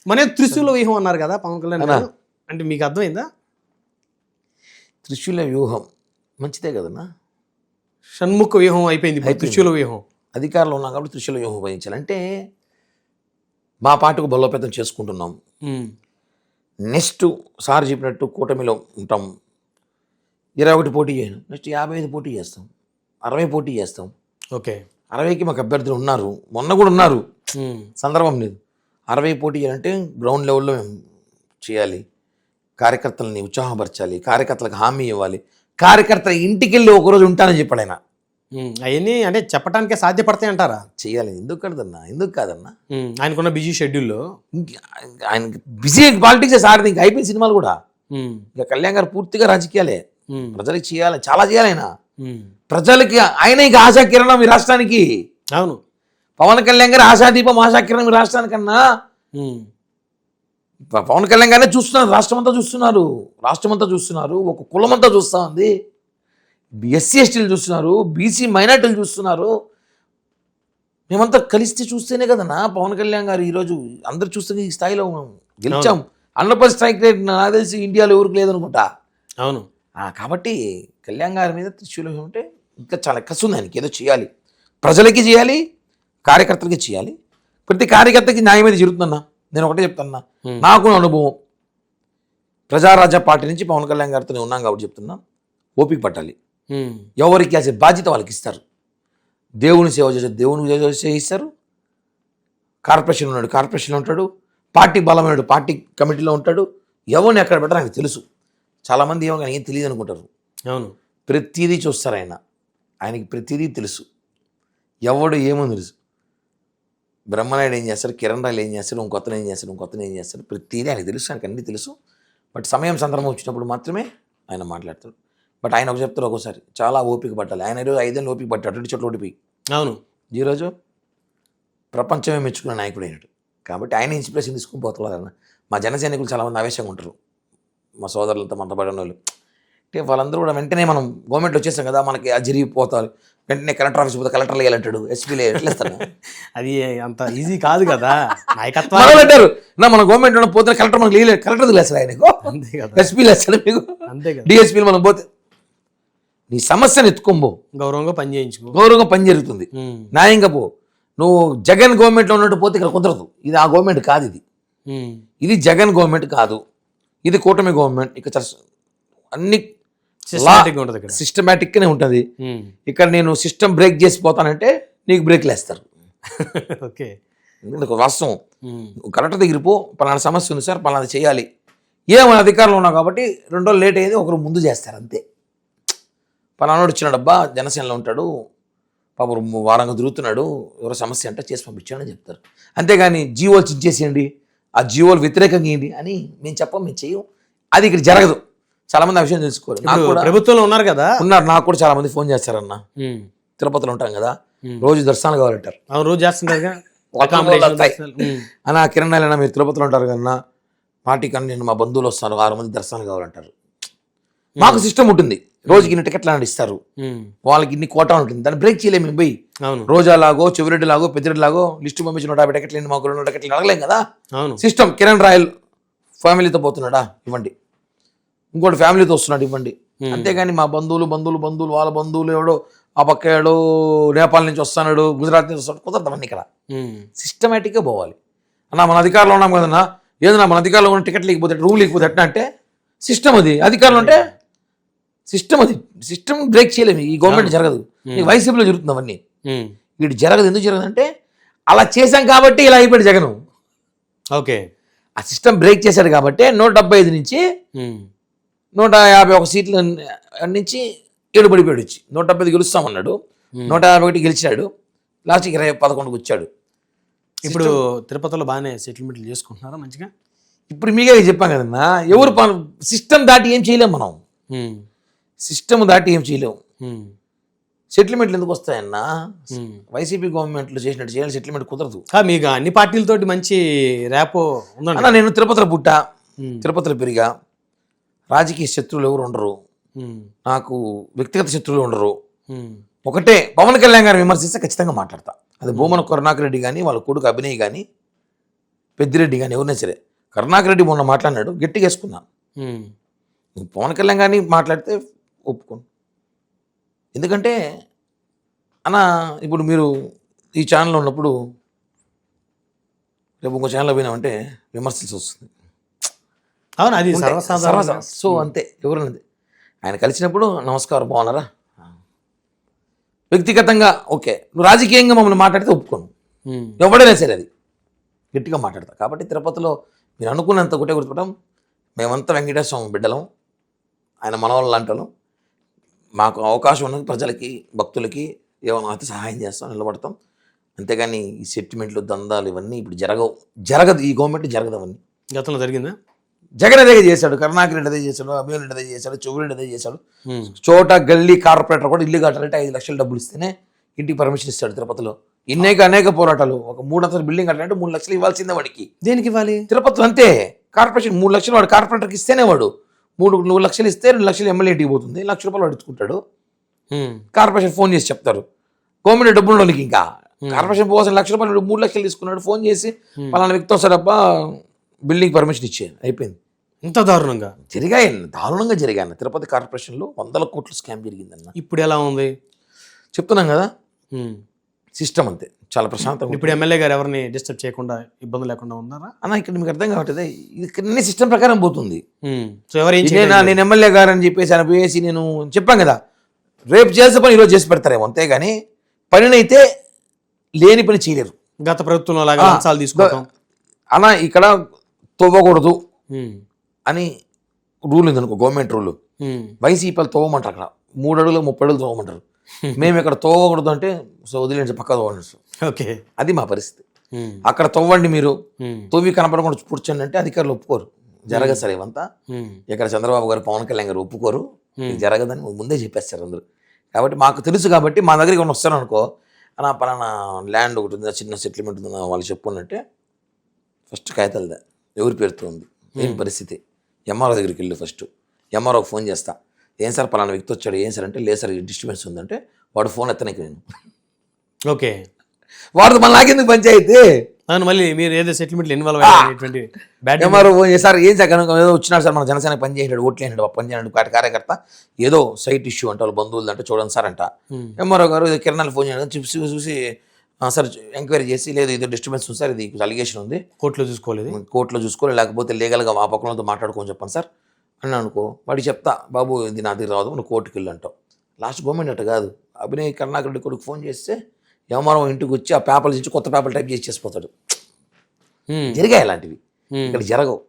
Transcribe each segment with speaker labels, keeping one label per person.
Speaker 1: మన త్రిశూల వ్యూహం అన్నారు కదా పవన్ కళ్యాణ్ గారు, అంటే మీకు అర్థమైందా?
Speaker 2: త్రిశూల వ్యూహం మంచిదే కదన్నా.
Speaker 1: షణ్ముఖ వ్యూహం అయిపోయింది, త్రిశూల వ్యూహం.
Speaker 2: అధికారంలో ఉన్నాం కాబట్టి త్రిశూల వ్యూహం ఉపయోగించాలంటే మా పార్టీకి బలోపేతం చేసుకుంటున్నాం. నెక్స్ట్ సార్ చెప్పినట్టు కూటమిలో ఉంటాం. 21 పోటీ చేయను, నెక్స్ట్ 55 పోటీ చేస్తాం, 60 పోటీ చేస్తాం.
Speaker 1: ఓకే,
Speaker 2: 60కి మాకు అభ్యర్థులు ఉన్నారు, మొన్న కూడా ఉన్నారు, సందర్భం లేదు. 60 పోటీ చేయాలంటే గ్రౌండ్ లెవెల్లో మేము చేయాలి, కార్యకర్తలని ఉత్సాహపరచాలి, కార్యకర్తలకు హామీ ఇవ్వాలి. కార్యకర్తల ఇంటికి వెళ్ళి ఒకరోజు ఉంటానని చెప్పాడు ఆయన.
Speaker 1: అవన్నీ అంటే చెప్పడానికే సాధ్యపడతాయి అంటారా?
Speaker 2: చేయాలి, ఎందుకు కదన్నా, ఎందుకు కాదన్నా.
Speaker 1: ఆయనకున్న బిజీ షెడ్యూల్లో
Speaker 2: ఆయన బిజీ పాలిటిక్స్ సార్, ఇంకా అయిపోయిన సినిమాలు కూడా. ఇంకా కళ్యాణ్ గారు పూర్తిగా రాజకీయాలే, ప్రజలకు చేయాలి, చాలా చేయాలి ఆయన. ప్రజలకి ఆయన ఇక ఆశాకిరణం ఈ రాష్ట్రానికి.
Speaker 1: అవును,
Speaker 2: పవన్ కళ్యాణ్ గారు ఆశాదీపం, ఆశాకిరణం ఈ రాష్ట్రానికన్నా. పవన్ కళ్యాణ్ గారే చూస్తున్నారు, రాష్ట్రమంతా చూస్తున్నారు, రాష్ట్రమంతా చూస్తున్నారు, ఒక కులమంతా చూస్తూ ఉంది, ఎస్సీ ఎస్టీలు చూస్తున్నారు, బీసీ మైనార్టీలు చూస్తున్నారు. మేమంతా కలిసి చూస్తేనే కదన్నా పవన్ కళ్యాణ్ గారు ఈరోజు అందరు చూస్తే ఈ స్థాయిలో గెలిచాం. 100% స్ట్రైక్ రేట్ నాకు తెలిసి ఇండియాలో ఎవరికి లేదనుకుంటా.
Speaker 1: అవును,
Speaker 2: కాబట్టి కళ్యాణ్ గారి మీద త్రిశూలం ఉంటే ఇంకా చాలా కసి ఉంది ఆయనకి. ఏదో చేయాలి, ప్రజలకి చేయాలి, కార్యకర్తలకి చేయాలి. ప్రతి కార్యకర్తకి న్యాయం మీద జరుగుతుందన్నా. నేను ఒకటే చెప్తున్నా, నాకు అనుభవం ప్రజారాజ్య పార్టీ నుంచి పవన్ కళ్యాణ్ గారితో ఉన్నాం కాబట్టి చెప్తున్నా, ఓపిక పట్టాలి. ఎవరికి అసలు బాధ్యత వాళ్ళకి ఇస్తారు. దేవుని సేవ చేసే దేవుని చేయిస్తారు, కార్పొరేషన్ ఉన్నాడు కార్పొరేషన్లో ఉంటాడు, పార్టీ బలమైనడు పార్టీ కమిటీలో ఉంటాడు. ఎవరిని ఎక్కడ పెట్టారు ఆయనకు తెలుసు. చాలామంది ఏమో కానీ ఏం తెలియదు అనుకుంటారు.
Speaker 1: అవును,
Speaker 2: ప్రతిదీ చూస్తారు ఆయనకి ప్రతిదీ తెలుసు. ఎవడు ఏమో తెలుసు. బ్రహ్మనాయుడు ఏం చేస్తారు, కిరణ్ రాయలు ఏం చేస్తారు, ఇంకొత్తను ఏం చేస్తారు, ప్రతిదీ ఆయనకు తెలుసు, ఆయనకు అన్నీ తెలుసు. బట్ సమయం సందర్భం వచ్చినప్పుడు మాత్రమే ఆయన మాట్లాడతాడు. బట్ ఆయన ఒక చెప్తారు, ఒక్కోసారి చాలా ఓపిక పట్టాలి. ఆయన ఈరోజు 5 ఏళ్ళు ఓపిక పట్టాడు, 2 చోట్ల ఓడిపోయి.
Speaker 1: అవును,
Speaker 2: ఈరోజు ప్రపంచమే మెచ్చుకున్న నాయకుడు అయినాడు. కాబట్టి ఆయన ఇన్స్పిరేషన్ తీసుకుని పోతున్నారన్న. మా జన సైనికులు చాలామంది ఆవేశంగా ఉంటారు, మా సోదరులతో మనతో పడిన వాళ్ళు. అంటే వాళ్ళందరూ కూడా వెంటనే మనం గవర్నమెంట్ వచ్చేసాం కదా, మనకి అది జరిగిపోతారు, వెంటనే కలెక్టర్ ఆఫీస్ పోతే కలెక్టర్లు వేయాలంటాడు, ఎస్పీలు ఎట్లేస్తాను.
Speaker 1: అది అంత ఈజీ కాదు కదా నాయకత్వం.
Speaker 2: అంటారు నా మన గవర్నమెంట్ పోతే కలెక్టర్ మనకు లేదు, కలెక్టర్ లేస్తాడు ఆయనకు, ఎస్పీలు వేస్తాడు మీకు, డిఎస్పీలు మనం పోతే. నీ సమస్యను ఎత్తుకోబో,
Speaker 1: గౌరవంగా పని చేయించుకో,
Speaker 2: గౌరవంగా పని జరుగుతుంది, న్యాయంగా పో. నువ్వు జగన్ గవర్నమెంట్లో ఉన్నట్టు పోతే ఇక్కడ కుదరదు. ఇది ఆ గవర్నమెంట్ కాదు, ఇది జగన్ గవర్నమెంట్ కాదు, ఇది కూటమి గవర్నమెంట్. ఇక్కడ అన్ని సిస్టమేటిక్గానే ఉంటుంది. ఇక్కడ నేను సిస్టమ్ బ్రేక్ చేసిపోతానంటే నీకు బ్రేక్లు వేస్తారు.
Speaker 1: ఓకే,
Speaker 2: వాస్తవం. కలెక్టర్ దగ్గర పో, పలానా సమస్య ఉంది సార్, పలానా చేయాలి. మన అధికారంలో ఉన్నావు కాబట్టి 2 రోజులు లేట్ అయ్యేది, ఒకరు ముందు చేస్తారు అంతే. పలానాడు వచ్చినాడబ్బా, జనసేనలో ఉంటాడు, పాపం వారంగా తిరుగుతున్నాడు, ఎవరో సమస్య అంటే చేసి పంపించాడని చెప్తారు. అంతేగాని జీవోలు చించేసేయండి, ఆ జీవోలు వ్యతిరేకంగా ఏంటి అని మేము చెప్పం, మేము చెయ్యం. అది ఇక్కడ జరగదు. చాలా మంది ఆ విషయం తెలుసుకోవాలి. నాకు కూడా
Speaker 1: ప్రభుత్వంలో ఉన్నారు కదా,
Speaker 2: నాకు కూడా చాలా మంది ఫోన్ చేస్తారన్న. తిరుపతిలో ఉంటాం కదా, రోజు దర్శనాలు కావాలంటారు.
Speaker 1: రోజు చేస్తుంటారు
Speaker 2: అన్న, కిరణ్ అన్న మీరు తిరుపతిలో ఉంటారు కదన్నా, పార్టీ కన్నా నేను మా బంధువులు వస్తారు, 6 మంది దర్శనాలు కావాలంటారు. మాకు సిస్టమ్ ఉంటుంది, రోజుకి ఇన్ని టికెట్లు అని ఇస్తారు, వాళ్ళకి ఇన్ని కోటా ఉంటుంది, దాన్ని బ్రేక్ చేయలేము మేము పోయి. రోజాలాగో, చెవిరెడ్డి లాగో, పెద్దిరెడ్డి లాగో లిస్టు పంపించి 150 టికెట్లు మాకు 200 టికెట్లు అడగలేం కదా. సిస్టమ్. కిరణ్ రాయల్ ఫ్యామిలీతో పోతున్నాడా, ఇవ్వండి. ఇంకోటి ఫ్యామిలీతో వస్తున్నాడు, ఇవ్వండి. అంతేగాని మా బంధువులు వాళ్ళ బంధువులు ఎవడో ఆ పక్క ఏడో నేపాల్ నుంచి వస్తున్నాడు, గుజరాత్ నుంచి వస్తాడు, కుదరదామని. ఇక్కడ సిస్టమేటిక్గా పోవాలి. అన్న మన అధికారంలో ఉన్నాం కదన్నా, ఏదన్నా మన అధికారంలో ఉన్న టికెట్ లేకపోతే రూమ్ లేకపోతే ఎట్లా అంటే సిస్టమ్ అది. అధికారంలో ఉంటే సిస్టమ్ అది, సిస్టమ్ బ్రేక్ చేయలేము. ఈ గవర్నమెంట్ జరగదు, వైసీపీలో జరుగుతుంది అవన్నీ. వీడు జరగదు. ఎందుకు జరగదు అంటే అలా చేశాం కాబట్టి ఇలా అయిపోయాడు జగన్.
Speaker 1: ఓకే,
Speaker 2: ఆ సిస్టమ్ బ్రేక్ చేశాడు కాబట్టి 175 నుంచి 151 సీట్ల నుంచి 7 పడిపోయాడు. వచ్చి 170 గెలుస్తామన్నాడు, 151 గెలిచాడు, లాస్ట్కి 11కు వచ్చాడు.
Speaker 1: ఇప్పుడు తిరుపతిలో బాగానే సెటిల్మెంట్లు చేసుకుంటున్నారా మంచిగా?
Speaker 2: ఇప్పుడు మీకే చెప్పాం కదన్నా, ఎవరు సిస్టమ్ దాటి ఏం చేయలేం మనం, సిస్టమ్ దాటి ఏం చేయలేము. సెటిల్మెంట్లు ఎందుకు వస్తాయన్నా? వైసీపీ గవర్నమెంట్లు చేసినట్టు చేయాలి, సెటిల్మెంట్ కుదరదు.
Speaker 1: మీకు అన్ని పార్టీలతోటి మంచి ర్యాపో ఉందన్న.
Speaker 2: నేను తిరుపతిలో పుట్టా, తిరుపతిలో పెరిగా, రాజకీయ శత్రువులు ఎవరు ఉండరు, నాకు వ్యక్తిగత శత్రువులు ఉండరు. ఒకటే, పవన్ కళ్యాణ్ గారిని విమర్శిస్తే ఖచ్చితంగా మాట్లాడతా. అది భూమన కరుణాకర్ రెడ్డి కానీ వాళ్ళ కొడుకు అభినయ్ కానీ పెద్దిరెడ్డి కానీ ఎవరైనా సరే, కరుణాకర్ రెడ్డి మొన్న మాట్లాడినాడు, గట్టిగా వేసుకున్నాను.
Speaker 1: ఉమ్.
Speaker 2: పవన్ కళ్యాణ్ కానీ మాట్లాడితే ఒప్పుకోను. ఎందుకంటే అన్న ఇప్పుడు మీరు ఈ ఛానల్లో ఉన్నప్పుడు రేపు ఇంకో ఛానల్లో పోయినామంటే విమర్శించి వస్తుంది.
Speaker 1: అవును, అది
Speaker 2: ఉంటే
Speaker 1: సర్వసాధారణ.
Speaker 2: సో అంతే, ఎవరున్నది ఆయన కలిసినప్పుడు నమస్కారం బాగున్నారా, వ్యక్తిగతంగా ఓకే, నువ్వు రాజకీయంగా మమ్మల్ని మాట్లాడితే ఒప్పుకోను.
Speaker 1: ఉమ్.
Speaker 2: ఎవడైనా సరే అది గట్టిగా మాట్లాడతా. కాబట్టి తిరుపతిలో మీరు అనుకున్నంత ఒకటే గుర్తుపడడం, మేమంతా వెంకటేశ్వర స్వామి బిడ్డలం, ఆయన మనవాళ్ళు లాంటి మాకు అవకాశం ఉన్నది ప్రజలకి భక్తులకి ఏమైనా అయితే సహాయం చేస్తాం, నిలబడతాం. అంతేగాని ఈ సెటిల్మెంట్లు దందాలు ఇవన్నీ ఇప్పుడు జరగదు, ఈ గవర్నమెంట్ జరగదు. అవన్నీ
Speaker 1: గతంలో జరిగిందా?
Speaker 2: జగన్ అదే చేశాడు, కరుణాకర్ రెడ్డి అదే చేశాడు, అభిమన్యు రెడ్డి అదే చేశాడు, చెవిరెడ్డి అదే చేశాడు.
Speaker 1: ఉమ్.
Speaker 2: చోట గల్లీ కార్పొరేటర్ కూడా ఇల్లు కట్టాలంటే 5 లక్షలు డబ్బులు ఇస్తేనే ఇంటికి పర్మిషన్ ఇస్తాడు తిరుపతిలో. అనేక పోరాటాలు, ఒక 3 అంతస్తుల బిల్డింగ్ కట్టాలంటే 3 లక్షలు ఇవ్వాల్సిందే వాడికి.
Speaker 1: దేనికి ఇవ్వాలి?
Speaker 2: తిరుపతిలో అంతే, కార్పొరేషన్ 3 లక్షలు వాడు కార్పొరేటర్కి ఇస్తేనే వాడు 3 లక్షలు ఇస్తే 2 లక్షలు ఎమ్మెల్యే ఇంటికి పోతుంది, 1 లక్ష రూపాయలు వాడు ఇచ్చుకుంటాడు.
Speaker 1: ఉమ్.
Speaker 2: కార్పొరేషన్ ఫోన్ చేసి చెప్తారు, గవర్నమెంట్ డబ్బులు వాళ్ళకి ఇంకా కార్పొరేషన్ పోవాల్సిన 1 లక్ష రూపాయలు 3 లక్షలు తీసుకున్నాడు, ఫోన్ చేసి పలానా వ్యక్తి వస్తాడప్ప బిల్డింగ్ పర్మిషన్ ఇచ్చేది, అయిపోయింది.
Speaker 1: ఇంత దారుణంగా
Speaker 2: జరిగాయి, దారుణంగా జరిగాయి. తిరుపతి కార్పొరేషన్లో 100 కోట్ల స్కామ్ జరిగిందన్న.
Speaker 1: ఇప్పుడు ఎలా ఉంది?
Speaker 2: చెప్తున్నాం కదా,
Speaker 1: ఉమ్.
Speaker 2: సిస్టమ్ అంతే, చాలా ప్రశాంతంగా.
Speaker 1: ఇప్పుడు ఎమ్మెల్యే గారు ఎవరిని డిస్టర్బ్ చేయకుండా, ఇబ్బంది లేకుండా ఉన్నారా?
Speaker 2: అన్న ఇక్కడ మీకు అర్థం కావట్లేదు, ఇది సిస్టమ్ ప్రకారం పోతుంది.
Speaker 1: సో ఎవరు ఏం
Speaker 2: నేను ఎమ్మెల్యే గారు అని చెప్పేసి ఆయన పోయేసి నేను చెప్పాను కదా, రేపు చేసే పని ఈరోజు చేసి పెడతారేమో, అంతేగాని పనినైతే లేని పని చేయలేరు.
Speaker 1: గత ప్రభుత్వంలో లాగా లంచాలు తీసుకోవడం
Speaker 2: అన్న ఇక్కడ తవ్వకూడదు
Speaker 1: ఉమ్.
Speaker 2: అని రూల్ ఉంది అనుకో, గవర్నమెంట్ రూల్.
Speaker 1: ఉమ్.
Speaker 2: వైసీపీలు తవ్వమంటారు, అక్కడ 3 అడుగులు 30 అడుగులు తవ్వమంటారు. మేము ఇక్కడ తవ్వకూడదు అంటే సో వదిలేండి, పక్క తవ్వండి.
Speaker 1: ఓకే,
Speaker 2: అది మా పరిస్థితి.
Speaker 1: ఉమ్.
Speaker 2: అక్కడ తవ్వండి మీరు,
Speaker 1: ఉమ్.
Speaker 2: తవ్వి కనపడకుండా కూర్చోండి అంటే అధికారులు ఒప్పుకోరు. జరగదు సార్ ఇవంతా,
Speaker 1: ఉమ్.
Speaker 2: ఇక్కడ చంద్రబాబు గారు పవన్ కళ్యాణ్ గారు ఒప్పుకోరు, ఇది జరగదని ముందే చెప్పేస్తారు అందరూ. కాబట్టి మాకు తెలుసు, కాబట్టి మా దగ్గరికి ఏమైనా వస్తారు అనుకో, అలా పలానా ల్యాండ్ ఒకటి ఉందా, చిన్న సెటిల్మెంట్ ఉందా వాళ్ళు చెప్పుకున్నట్టే ఫస్ట్ కాగితాలదా ఎవరి పేరుతో ఉంది, ఏం పరిస్థితి, ఎంఆర్ఓ దగ్గరికి వెళ్ళి ఫస్ట్ ఎంఆర్ఓకి ఫోన్ చేస్తా, ఏం సార్ పలానా వ్యక్తి వచ్చాడు, ఏం సార్ అంటే, లేదు సార్ డిస్టర్బెన్స్ ఉందంటే వాడు ఫోన్ ఎత్తనికి నేను
Speaker 1: ఓకే,
Speaker 2: వాడు మళ్ళీ నాకెందుకు పంచాయితీ.
Speaker 1: అవును, మళ్ళీ మీరు ఏదో సెటిల్మెంట్ ఇన్వాల్వ్ అయ్యేటువంటి బ్యాడ్
Speaker 2: ఎంఆర్ఓ ఫోన్ చేశారు, ఏం సార్ ఏదో వచ్చినాడు సార్ మన జనసేన పని చేసాడు, ఓట్లు అయినాడు, పని చేయడు కార్యకర్త, ఏదో సైట్ ఇష్యూ అంటే వాళ్ళ బంధువులు అంటే చూడండి సార్ అంట. ఎంఆర్ఓ గారు కిరణాలు ఫోన్ చేయడం చూసి సార్ ఎంక్వైరీ చేసి, లేదు ఇది డిస్టర్బెన్స్ ఉంది సార్, ఇది అలిగేషన్ ఉంది,
Speaker 1: కోర్టులో చూసుకోలేదు,
Speaker 2: కోర్టులో చూసుకోవాలి, లేకపోతే లీగల్గా ఆ పక్కనతో మాట్లాడుకోని చెప్పండి సార్ అని అనుకో. వాడికి చెప్తా, బాబు ఇది నా దగ్గర రాదు, నువ్వు కోర్టుకి వెళ్ళి అంటావు. లాస్ట్ గవర్నమెంట్ అట్ట కాదు, అభినయ్ కరుణాకర్ రెడ్డి కొడుకు ఫోన్ చేస్తే ఎంఆర్ఓ ఇంటికి వచ్చి ఆ పేపర్లు ఇచ్చి కొత్త పేపర్లు టైప్ చేసి చేసిపోతాడు. జరిగాయి ఇలాంటివి, ఇక్కడ జరగవు.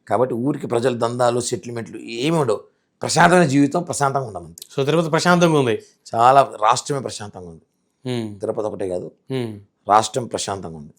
Speaker 2: కాబట్టి ఊరికి ప్రజల దందాలు సెటిల్మెంట్లు ఏమి ఉండవు, ప్రశాంతమైన జీవితం, ప్రశాంతంగా ఉండమంతే.
Speaker 1: సో తిరుపతి ప్రశాంతంగా ఉంది,
Speaker 2: చాలా రాష్ట్రమే ప్రశాంతంగా ఉంది, తిరుపతి ఒకటే కాదు, రాష్ట్రం ప్రశాంతంగా ఉంది.